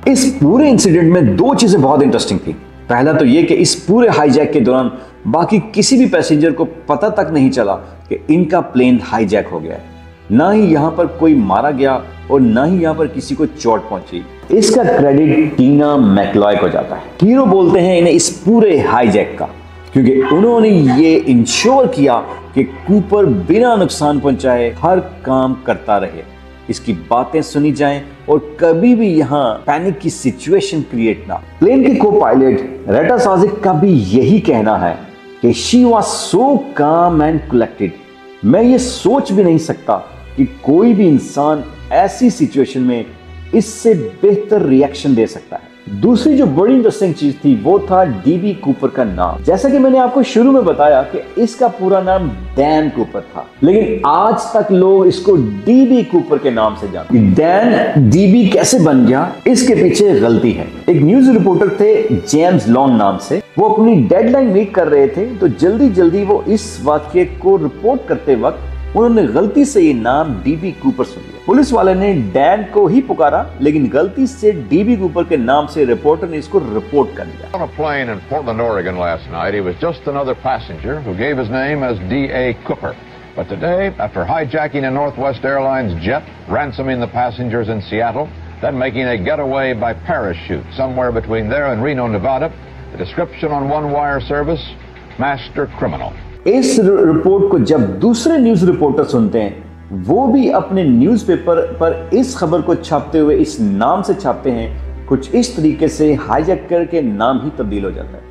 इस पूरे इंसिडेंट में दो चीजें बहुत इंटरेस्टिंग थी। पहला तो ये कि इस पूरे हाईजैक के दौरान बाकी किसी भी पैसेंजर को पता तक नहीं चला कि इनका प्लेन हाईजैक हो गया है। ना ही यहां पर कोई मारा गया और ना ही यहां पर किसी को चोट पहुंची। इसका क्रेडिट टीना मैकलॉय को जाता है। हीरो बोलते हैं इन्हें इस पूरे हाईजैक का, क्योंकि उन्होंने ये इंश्योर किया कि कूपर बिना नुकसान पहुंचाए हर काम करता रहे, इसकी बातें सुनी जाएं और कभी भी यहां पैनिक की सिचुएशन क्रिएट ना। प्लेन की को पायलट रेटा साजिक का भी यही कहना है कि शी वाज सो काम एंड कलेक्टेड। मैं ये सोच भी नहीं सकता कि कोई भी इंसान ऐसी सिचुएशन में इससे बेहतर रिएक्शन दे सकता है। दूसरी जो बड़ी इंटरेस्टिंग चीज थी वो था डीबी कूपर का नाम। जैसा कि मैंने आपको शुरू में बताया कि इसका पूरा नाम डैन कूपर था, लेकिन आज तक लोग इसको डीबी कूपर के नाम से जानते हैं। डैन डीबी कैसे बन गया, इसके पीछे गलती है। एक न्यूज रिपोर्टर थे जेम्स लॉन्ग नाम से, वो अपनी डेडलाइन मीट कर रहे थे, तो जल्दी जल्दी वो इस वाक्य को रिपोर्ट करते वक्त उन्होंने गलती से ये नाम डीबी कूपर सुन लिया। पुलिस वाले ने डैन को ही पुकारा, लेकिन गलती से डीबी कूपर के नाम से रिपोर्टर ने इसको रिपोर्ट कर दिया। On a plane in Portland, Oregon last night, he was just another passenger who gave his name as D.A. Cooper. But today, after hijacking a Northwest Airlines jet, ransoming the passengers in Seattle, then making a getaway by parachute somewhere between there and Reno, Nevada, the description on One Wire service, master criminal. इस report को जब दूसरे news reporter सुनते हैं, वो भी अपने newspaper पर इस खबर को छापते हुए इस नाम से छापते हैं। कुछ इस तरीके से हाईजैकर के नाम ही तब्दील हो जाता है।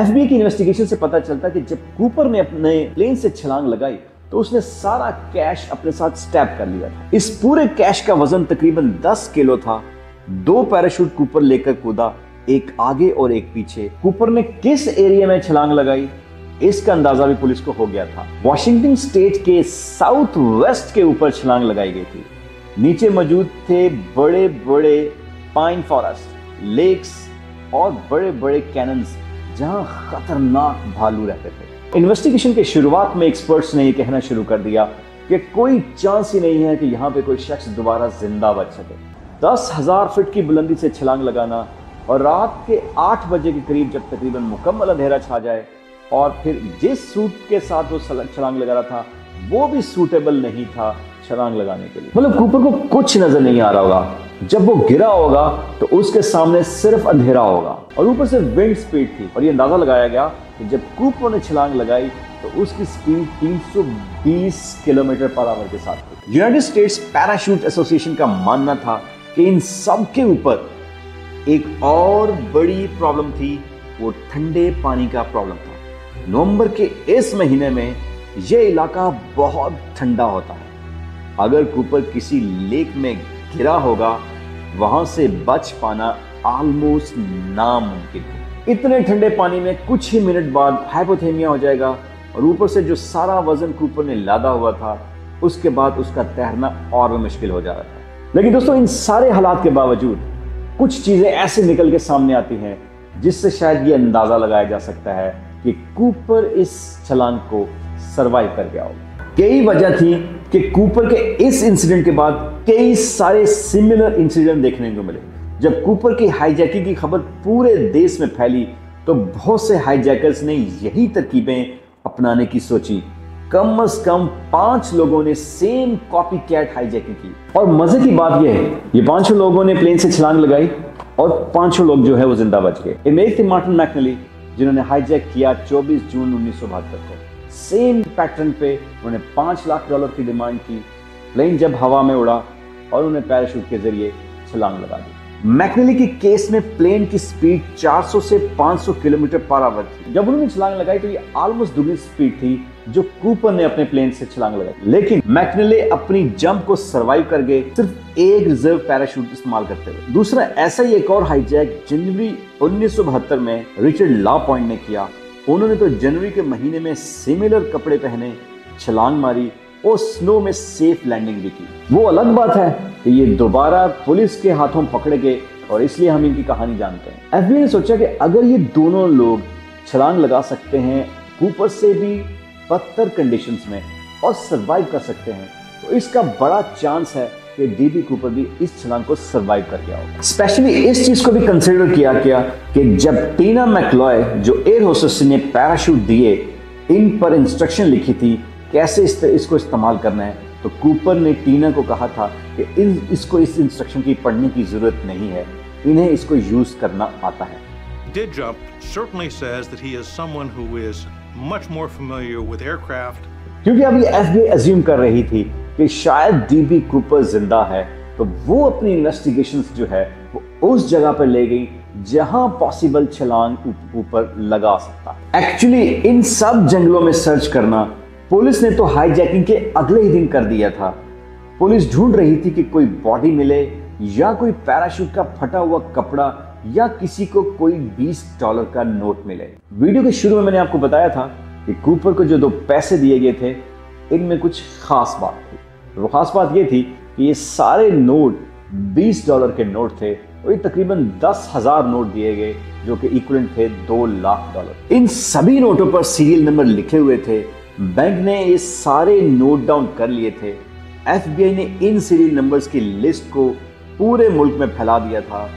एफबीआई की इन्वेस्टिगेशन से पता चलता है कि जब कूपर ने अपने प्लेन से छलांग लगाई तो उसने सारा कैश अपने साथ स्टैप कर लिया था। इस पूरे कैश का वजन तकरीबन 10 किलो था। 2 पैराशूट कूपर लेकर कूदा, एक आगे और एक पीछे। कूपर ने किस एरिया में छलांग लगाई, इसका अंदाजा भी पुलिस को हो गया था। वॉशिंगटन स्टेट के साउथ वेस्ट के ऊपर छलांग लगाई गई थी। नीचे मौजूद थे बड़े बड़े पाइन फॉरेस्ट, लेक्स और बड़े बड़े कैनन्स, जहां खतरनाक भालू रहते थे। इन्वेस्टिगेशन के शुरुआत में एक्सपर्ट्स ने यह कहना शुरू कर दिया कि कोई चांस ही नहीं है कि यहां पे कोई शख्स दोबारा जिंदा बच सके। 10,000 फीट की बुलंदी से छलांग लगाना और रात के 8 बजे के करीब जब तकरीबन मुकम्मल अंधेरा छा जाए और फिर जिस सूट के साथ वो छलांग लगा रहा था वो भी सूटेबल नहीं था छलांग लगाने के लिए। मतलब कूपर को कुछ नजर नहीं आ रहा होगा। जब वो गिरा होगा तो उसके सामने सिर्फ अंधेरा होगा और ऊपर से विंड स्पीड थी, और ये अंदाजा लगाया गया कि जब कूपर ने छलांग लगाई तो उसकी स्पीड 320 किलोमीटर पर आवर के साथ थी। यूनाइटेड स्टेट्स पैराशूट एसोसिएशन का मानना था कि इन सब के ऊपर एक और बड़ी प्रॉब्लम थी, वो ठंडे पानी का प्रॉब्लम था। नवंबर के इस महीने में यह इलाका बहुत ठंडा होता है। अगर कूपर किसी लेक में गिरा होगा, वहां से बच पाना ऑलमोस्ट नामुमकिन है। इतने ठंडे पानी में कुछ ही मिनट बाद हाइपोथेमिया हो जाएगा और ऊपर से जो सारा वजन कूपर ने लादा हुआ था, उसके बाद उसका तैरना और भी मुश्किल हो जा रहा था। लेकिन दोस्तों, इन सारे हालात के बावजूद कुछ चीजें ऐसे निकल के सामने आती हैं जिससे शायद ये अंदाजा लगाया जा सकता है कि कूपर इस छलांग को सरवाइव कर गया होगा। कई वजह थी कि कूपर के इस इंसिडेंट के बाद कई सारे सिमिलर इंसिडेंट देखने को मिले। जब कूपर की हाईजैकिंग की खबर पूरे देश में फैली तो बहुत से हाईजैकर्स ने यही तरकीबें अपनाने की सोची। कम से कम 5 लोगों ने सेम कॉपी कैट हाईजैकिंग की। और मजे की बात यह है, ये 5 लोगों ने प्लेन से छलांग लगाई और 5 लोग जो है वो जिंदा बच गए। इनमें एक थे मार्टिन मैकनली, जिन्होंने हाईजैक किया 24 जून 1972 को। सेम पैटर्न पे उन्होंने $5 लाख की डिमांड की। प्लेन जब हवा में उड़ा और उन्हें पैराशूट के जरिए छलांग लगा दी। मैकनली के केस में प्लेन की स्पीड 400 से 500 किलोमीटर पर आवर थी। जब उन्होंने छलांग लगाई तो ये ऑलमोस्ट दुगनी स्पीड थी जो कूपर ने अपने प्लेन से छलांग लगाई। लेकिन मैकनली अपनी जंप को सरवाइव कर गए सिर्फ एक रिजर्व पैराशूट इस्तेमाल करते हुए। दूसरा ऐसा ही एक और हाईजैक जनवरी 1972 में रिचर्ड लॉ पॉइंट ने किया। उन्होंने तो जनवरी के महीने में सिमिलर कपड़े पहने, छलांग मारी और स्नो में सेफ लैंडिंग भी की। वो अलग बात है कि ये दोबारा पुलिस के हाथों पकड़े गए और इसलिए हम इनकी कहानी जानते हैं। एफबीआई ने सोचा कि अगर ये दोनों लोग छलांग लगा सकते हैं कूपर से भी बदतर कंडीशंस में और सरवाइव कर सकते हैं, तो इसका बड़ा चांस है कि डीबी कूपर भी इस छलांग को सरवाइव कर गया होगा। स्पेशली इस चीज को भी कंसिडर किया गया कि जब टीना मैकलॉय जो एयर होस्टेस ने पैराशूट दिए, इन पर इंस्ट्रक्शन लिखी थी कैसे इसको इस्तेमाल करना है, तो कूपर ने टीना को कहा था कि इसको इस इंस्ट्रक्शन की पढ़ने की जरूरत नहीं है, इन्हें इसको यूज करना आता है। Did Jump certainly says that he is someone who is much more familiar with aircraft. क्योंकि अब ये एफबीआई अज्यूम कर रही थी कि शायद डीबी कूपर जिंदा है, तो वो अपनी इन्वेस्टिगेशंस जो है वो उस जगह पर ले गई जहां पॉसिबल छलांग ऊपर लगा सकता है। एक्चुअली इन सब जंगलों में सर्च करना पुलिस ने तो हाईजैकिंग के अगले ही दिन कर दिया था। पुलिस ढूंढ रही थी कि कोई बॉडी मिले या कोई पैराशूट का फटा हुआ कपड़ा या किसी को कोई $20 का नोट मिले। वीडियो के शुरू में मैंने आपको बताया था कि कूपर को जो 2 पैसे दिए गए थे, इनमें कुछ खास बात थी। वो खास बात ये थी कि ये सारे नोट $20 के नोट थे और ये तकरीबन 10,000 नोट दिए गए जो कि इक्विवेलेंट थे $2 लाख। इन सभी नोटों पर सीरियल नंबर लिखे हुए थे। बैंक ने ये सारे नोट डाउन कर लिए थे। एफबीआई ने इन सीरियल नंबर्स की लिस्ट को पूरे मुल्क में फैला दिया था।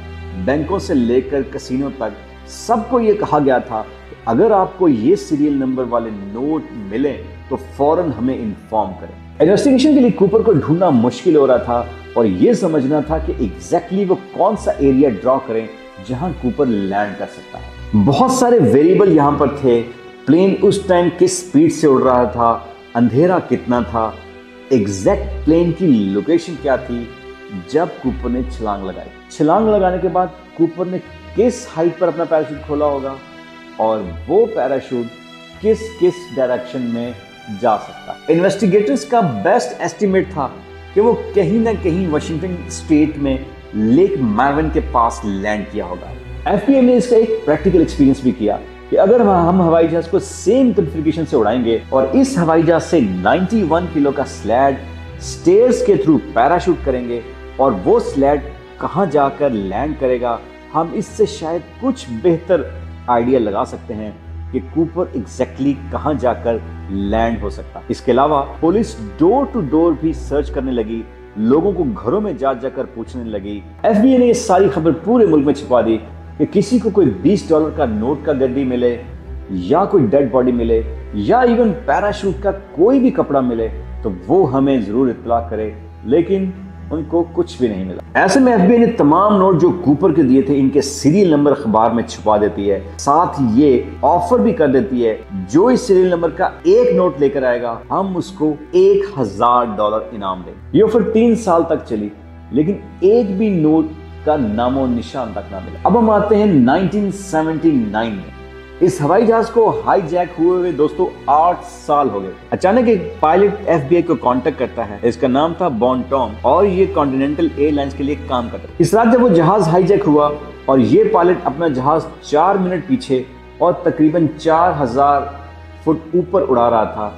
बैंकों से लेकर कैसीनो तक सबको ये कहा गया था कि अगर आपको ये सीरियल नंबर वाले नोट मिले तो फौरन हमें इन्फॉर्म करें। इन्वेस्टिगेशन के लिए कूपर को ढूंढना मुश्किल हो रहा था और ये समझना था कि एग्जैक्टली वो कौन सा एरिया ड्रॉ करें जहां कूपर लैंड कर सकता है। बहुत सारे वेरिएबल यहां पर थे। प्लेन उस टाइम किस स्पीड से उड़ रहा था, अंधेरा कितना था, एग्जैक्ट प्लेन की लोकेशन क्या थी जब कूपर ने छलांग लगाई। छलांग लगाने के बाद कूपर ने किस हाइट पर अपना पैराशूट खोला होगा और वो पैराशूट किस किस डायरेक्शन में जा सकता। इन्वेस्टिगेटर्स का बेस्ट एस्टिमेट था कि वो कहीं ना कहीं वाशिंगटन स्टेट में लेक मैरविन के पास लैंड किया होगा। एफबीआई ने इसका एक प्रैक्टिकल एक्सपीरियंस भी किया कि अगर हम हवाई जहाज को सेम कॉन्फ़िगरेशन से उड़ाएंगे और इस हवाई जहाज से 91 किलो का स्लैड स्टेयर्स के थ्रू पैराशूट करेंगे और वो स्लैड कहां जाकर लैंड करेगा, हम इससे शायद कुछ बेहतर आइडिया लगा सकते हैं कि कूपर एग्जैक्टली कहां जाकर लैंड हो सकता। इसके अलावा पुलिस डोर टू डोर भी सर्च करने लगी, लोगों को घरों में जाकर पूछने लगी। एफबीआई ने ये सारी खबर पूरे मुल्क में छिपा दी कि किसी को कोई $20 का नोट का गड्डी मिले या कोई डेड बॉडी मिले या इवन पैराशूट का कोई भी कपड़ा मिले तो वो हमें जरूर इत्तला करे, लेकिन उनको कुछ भी नहीं मिला। ऐसे में एफबीआई ने तमाम नोट जो कूपर के दिए थे इनके सीरियल नंबर अखबार में छुपा देती है। साथ ये ऑफर भी कर देती है जो इस सीरियल नंबर का एक नोट लेकर आएगा हम उसको $1,000 इनाम देंगे। ये ऑफर 3 साल तक चली, लेकिन एक भी नोट का नामो निशान तक ना मिला। अब हम आते हैं 1979 में। इस हवाई जहाज को हाईजैक हुए दोस्तों 8 साल हो गए। अचानक एक पायलट एफबीआई को कांटेक्ट करता है। इसका नाम था बॉन टॉम और ये कॉन्टिनेंटल एयरलाइंस के लिए काम करता है। इस रात जब वो जहाज हाईजैक हुआ और ये पायलट अपना जहाज 4 मिनट पीछे और तकरीबन 4000 फुट ऊपर उड़ा रहा था,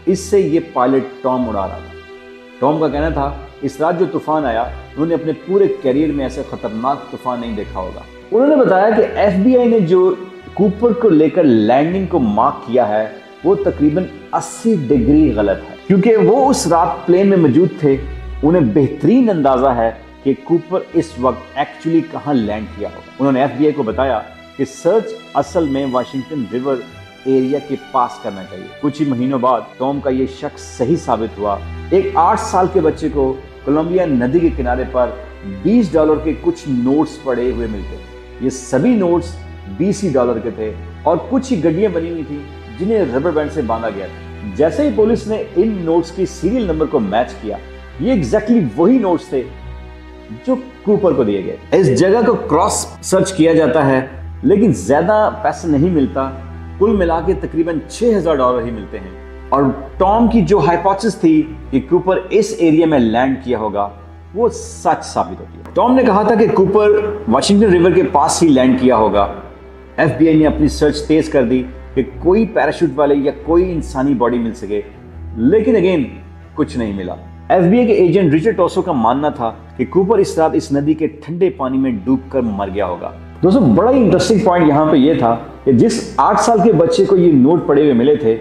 इससे ये पायलट टॉम उड़ा रहा था। टॉम का कहना था इस रात जो तूफान आया उन्होंने अपने पूरे करियर में ऐसे खतरनाक तूफान नहीं देखा होगा। उन्होंने बताया कि एफबीआई ने जो कूपर को लेकर लैंडिंग को मार्क किया है वो तकरीबन 80 डिग्री गलत है। क्योंकि वो उस रात प्लेन में मौजूद थे, उन्हें बेहतरीन अंदाजा है कि कूपर इस वक्त एक्चुअली कहां लैंड किया होगा। उन्होंने एफबीआई को बताया कि सर्च असल में वाशिंगटन रिवर एरिया के पास करना चाहिए। कुछ ही महीनों बाद टॉम का ये शक सही साबित हुआ। एक 8 साल के बच्चे को कोलंबिया नदी के किनारे पर $20 के कुछ नोट्स पड़े हुए मिलते। ये सभी नोट्स $20 के थे और कुछ ही गड्डियां बनी हुई थी जिन्हें रबर बैंड से बांधा गया था। जैसे ही पुलिस ने इन नोट्स की सीरियल नंबर को मैच किया, ये एग्जैक्टली वही नोट्स थे जो कूपर को दिए गए। इस जगह को क्रॉस सर्च किया जाता है लेकिन ज्यादा पैसा नहीं मिलता, कुल मिला के तकरीबन $6,000 ही मिलते हैं। और टॉम की जो हाइपोथेसिस थी कि कूपर इस एरिया में लैंड किया होगा वो सच साबित होती है। टॉम ने कहा था कि कूपर वाशिंगटन रिवर के पास ही लैंड किया होगा। एफबीआई ने अपनी सर्च तेज कर दी कि कोई पैराशूट वाले या कोई इंसानी बॉडी मिल सके, लेकिन अगेन कुछ नहीं मिला। एफबीआई के एजेंट रिचर्ड टॉसो का मानना था कि कूपर इस रात इस नदी के ठंडे पानी में डूबकर मर गया होगा। दोस्तों बड़ा ही इंटरेस्टिंग पॉइंट यहाँ पे ये था कि जिस 8 साल के बच्चे को ये नोट पड़े हुए मिले थे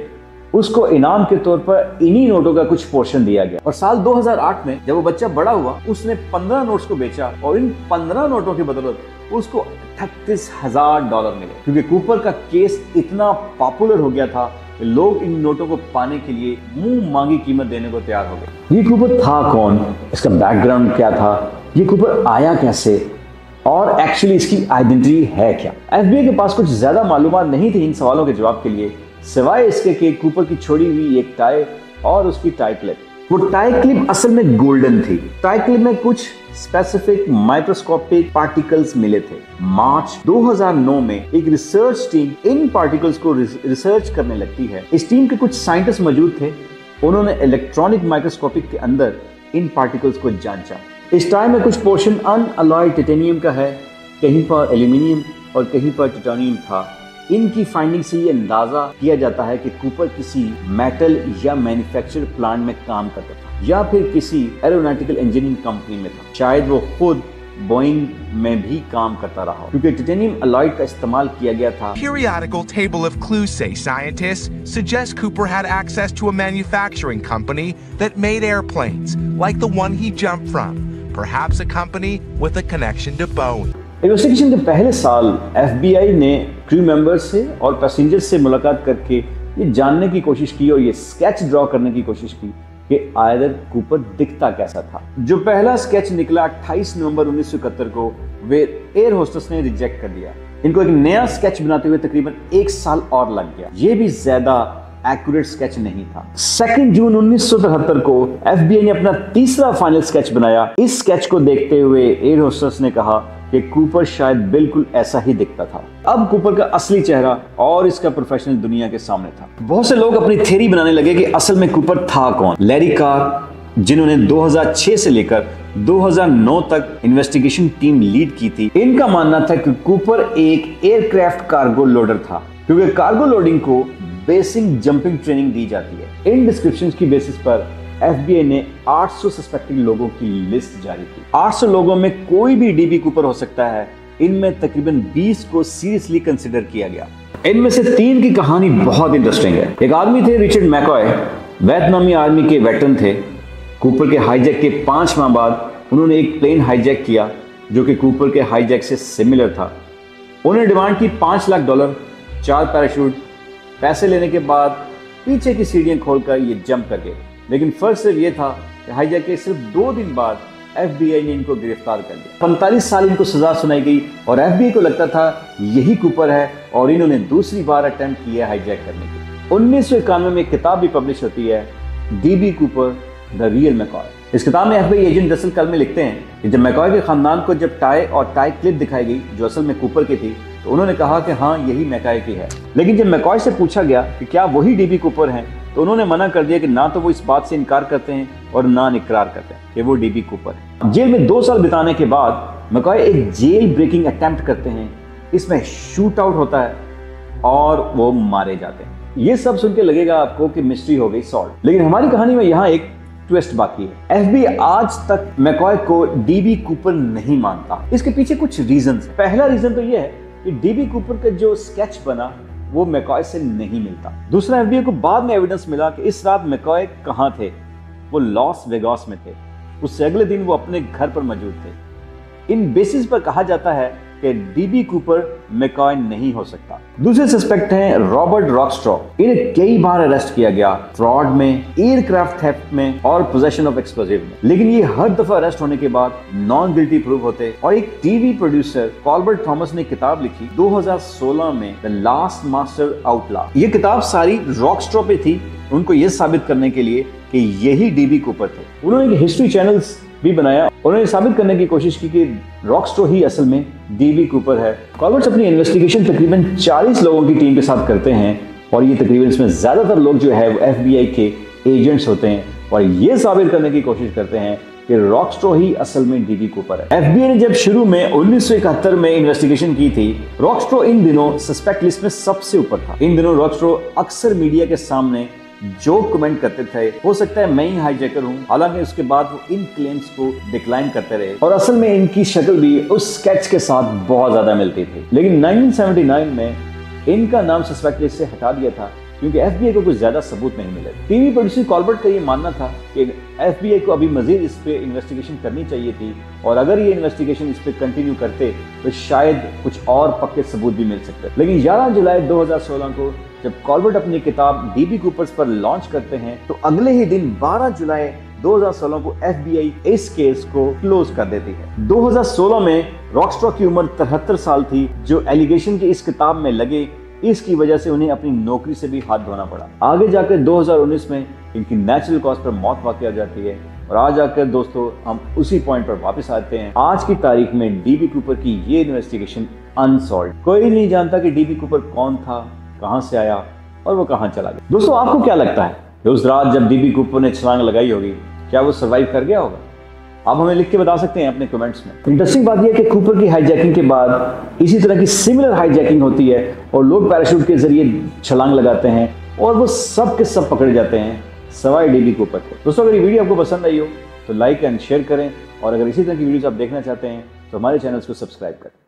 उसको इनाम के तौर पर इन्हीं नोटों का कुछ पोर्शन दिया गया। और साल 2008 में जब वो बच्चा बड़ा हुआ, उसने 15 नोट्स को बेचा और इन 15 नोटों की बदौलत उसको $38,000 मिले, क्योंकि कूपर का केस इतना पॉपुलर हो गया था कि लोग इन नोटों को पाने के लिए मुंह मांगी कीमत देने को तैयार हो गए। ये कूपर था कौन, इसका बैकग्राउंड क्या था, ये कूपर आया कैसे और एक्चुअली इसकी आइडेंटिटी है क्या। एफबीआई के पास कुछ ज्यादा मालूमात नहीं थी इन सवालों के जवाब के लिए, सिवाय इसके कि कूपर की छोड़ी हुई एक टाई और उसकी टाई क्लिप। वो टाई क्लिप असल में गोल्डन थी। टाई क्लिप में कुछ स्पेसिफिक माइक्रोस्कोपिक पार्टिकल्स मिले थे। मार्च 2009 में एक रिसर्च टीम इन पार्टिकल्स को रिसर्च करने लगती है। इस टीम के कुछ साइंटिस्ट मौजूद थे। उन्होंने इलेक्ट्रॉनिक माइक्रोस्कोपिक के अंदर इन पार्टिकल्स को जांचा। इस टाई में कुछ पोर्शन अनअलॉयड टाइटेनियम का है, कहीं पर एल्यूमिनियम और कहीं पर टाइटेनियम था। इनकी फाइंडिंग से ये अंदाजा किया जाता है कि कूपर किसी मेटल या मैन्युफैक्चर प्लांट में काम करता था या फिर किसी एरोनॉटिकल इंजीनियरिंग कंपनी में था। शायद वो खुद बोइंग में भी काम करता रहा, क्योंकि टाइटेनियम अलॉयड का इस्तेमाल किया गया था। Periodical table of clues, say scientists, suggest Cooper had access to a manufacturing company that made airplanes, like the one he jumped from. Perhaps a company with a connection to Boeing. Investigation के पहले साल FBI ने crew members से और passengers से मुलाकात करके ये जानने की कोशिश की और ये स्केच ड्रॉ करने की कोशिश की कि आयदर कूपर दिखता कैसा था। जो पहला स्केच निकला 28 नवंबर 1971 को, वे एयर होस्टेस ने रिजेक्ट कर दिया। इनको एक नया स्केच बनाते हुए तकरीबन 1 साल और लग गया। ये भी ज्यादा एक्यूरेट स्केच नहीं था। 2 जून 1973 को एफबीआई ने अपना तीसरा फाइनल स्केच बनाया। इस स्केच को देखते हुए एयर होस्टेस ने कहा कि कूपर शायद बिल्कुल ऐसा ही दिखता था। अब कूपर का असली चेहरा और इसका प्रोफेशनल दुनिया के सामने था। बहुत से लोग अपनी थ्योरी बनाने लगे कि असल में कूपर था कौन। लैरी कार, जिन्होंने 2006 से लेकर 2009 तक इन्वेस्टिगेशन टीम लीड की थी, इनका मानना था कि कूपर एक एयरक्राफ्ट कार्गो लोडर था, क्योंकि कार्गो लोडिंग को बेसिक जंपिंग ट्रेनिंग दी जाती है। इन डिस्क्रिप्शंस की बेसिस पर एफबीआई ने 800 सस्पेक्टेड लोगों की लिस्ट जारी की। 800 लोगों में कोई भी डीबी कूपर हो सकता है। इनमें तकरीबन 20 को सीरियसली कंसिडर किया गया। इनमें से 3 की कहानी बहुत इंटरेस्टिंग है। एक आदमी थे रिचर्ड मैकॉय, वियतनामी आर्मी के वेटरन थे। कूपर के हाईजैक के 5 माह बाद उन्होंने एक प्लेन हाईजैक किया जो कि कूपर के हाईजैक से सिमिलर था। उन्होंने डिमांड की $5 लाख, 4 पैराशूट। पैसे लेने के बाद पीछे की सीढ़ियां खोलकर ये जंप कर गए। लेकिन फर्क सिर्फ ये था कि हाईजैक के सिर्फ 2 दिन बाद एफबीआई ने इनको गिरफ्तार कर लिया। 45 साल इनको सजा सुनाई गई और एफबीआई को लगता था यही कूपर है और इन्होंने दूसरी बार अटेम्प्ट किया हाईजैक करने की। 1991 में एक किताब भी पब्लिश होती है, dB Cooper the real McCoy. इस किताब में एफबीआई एजेंट रसल कलमे लिखते हैं कि जब मैकॉय के खानदान को जब टाई और टाई क्लिप दिखाई गई जो असल में कूपर की थी, तो उन्होंने कहा कि हाँ यही मैकॉय की है। लेकिन जब मैकॉय से पूछा गया कि क्या वही डीबी कूपर हैं, तो उन्होंने मना कर दिया कि ना तो वो इस बात से इनकार करते हैं और ना इकरार करते हैं कि वो डीबी कूपर है। जेल में 2 साल बिताने के बाद मैकॉय एक जेल ब्रेकिंग अटेम्प्ट करते हैं। इसमें शूट आउट होता है और वो मारे जाते हैं। ये सब सुन के लगेगा आपको कि मिस्ट्री हो गई सॉल्व, लेकिन हमारी कहानी में यहाँ एक ट्विस्ट बाकी है। एफबीआई आज तक मैकॉय को डीबी कूपर नहीं मानता। इसके पीछे कुछ रीजंस है। पहला रीजन तो ये है कि डीबी कूपर का जो स्केच बना वो मैकॉय से नहीं मिलता। दूसरा, एफबीआई को बाद में एविडेंस मिला कि इस रात मैकॉय कहां थे। वो लॉस वेगास में थे। उससे अगले दिन वो अपने घर पर मौजूद थे। इन बेसिस पर कहा जाता है कि डीबी कूपर मैकॉय नहीं हो सकता। दूसरे सस्पेक्ट हैं रॉबर्ट रॉकस्ट्रॉ। इन्हें कई बार अरेस्ट किया गया, फ्रॉड में, एयरक्राफ्ट थेफ्ट में और पोजेशन ऑफ एक्सप्लोजिव में। लेकिन ये हर दफा अरेस्ट होने के बाद नॉन गिल्टी प्रूव होते। और एक टीवी प्रोड्यूसर कॉल्बर्ट थॉमस ने किताब लिखी 2016 में, द लास्ट मास्टर आउटला। ये किताब सारी रॉकस्ट्रॉ पे थी, उनको ये साबित करने के लिए कि यही डीबी कूपर थे। उन्होंने हिस्ट्री चैनल्स भी बनाया। उन्होंने साबित करने की कोशिश की कि रॉकस्ट्रॉ ही असल में डीबी कूपर है। कॉल्बर्ट अपनी इन्वेस्टिगेशन तकरीबन 40 लोगों की टीम के साथ करते हैं और ये तकरीबन इसमें ज्यादातर लोग जो है एफबीआई के एजेंट्स होते हैं और ये साबित करने की कोशिश करते हैं कि रॉकस्ट्रॉ ही असल में डीबी कूपर है। एफबीआई ने जब शुरू में 1971 में इन्वेस्टिगेशन की थी, रॉकस्ट्रॉ इन दिनों सस्पेक्ट लिस्ट में सबसे ऊपर था। इन दिनों रॉकस्ट्रॉ अक्सर मीडिया के सामने जो कमेंट करते थे, हो सकता है मैं ही हाईजैकर हूं। हालांकि उसके बाद वो इन क्लेम्स को डिक्लाइन करते रहे और असल में इनकी शक्ल भी उस स्केच के साथ बहुत ज्यादा मिलती थी। लेकिन 1979 में इनका नाम सस्पेक्ट लिस्ट से हटा दिया था क्योंकि एफबीआई को कुछ ज्यादा सबूत नहीं मिले। टीवी प्रोड्यूसर कॉल्बर्ट का ये मानना था कि एफबीआई को अभी मजीद इस पे इन्वेस्टिगेशन करनी चाहिए थी, और अगर ये इन्वेस्टिगेशन इस पे कंटिन्यू करते तो शायद कुछ और पक्के सबूत भी मिल सकते। लेकिन 11 जुलाई 2016 को जब कॉल्बर्ट अपनी किताब डीबी कूपर्स पर लॉन्च करते हैं तो अगले ही दिन 12 जुलाई 2016 को एफबीआई इस केस को क्लोज कर देती है। 2016 में रॉकस्टार की उम्र 73 साल थी, जो एलिगेशन की इस किताब में लगे इसकी वजह से उन्हें अपनी नौकरी से भी हाथ धोना पड़ा। आगे जाकर 2019 में इनकी नेचुरल कॉज पर मौत वाक़या हो जाती है। और आज आकर दोस्तों हम उसी पॉइंट पर वापस आते हैं। आज की तारीख में डीबी कूपर की ये इन्वेस्टिगेशन अनसॉल्व्ड। कोई नहीं जानता कि डीबी कूपर कौन था, कहां से आया और वो कहां चला गया। दोस्तों आपको क्या लगता है उस रात जब डीबी कूपर ने छलांग लगाई होगी, क्या वो सर्वाइव कर गया होगा? आप हमें लिख के बता सकते हैं अपने कमेंट्स में। इंटरेस्टिंग बात यह है कि कूपर की हाईजैकिंग के बाद इसी तरह की सिमिलर हाईजैकिंग होती है और लोग पैराशूट के जरिए छलांग लगाते हैं और वो सब के सब पकड़े जाते हैं सवाई डीबी कूपर के। दोस्तों अगर ये वीडियो आपको पसंद आई हो तो लाइक एंड शेयर करें, और अगर इसी तरह की वीडियोस आप देखना चाहते हैं तो हमारे चैनल्स को सब्सक्राइब करें।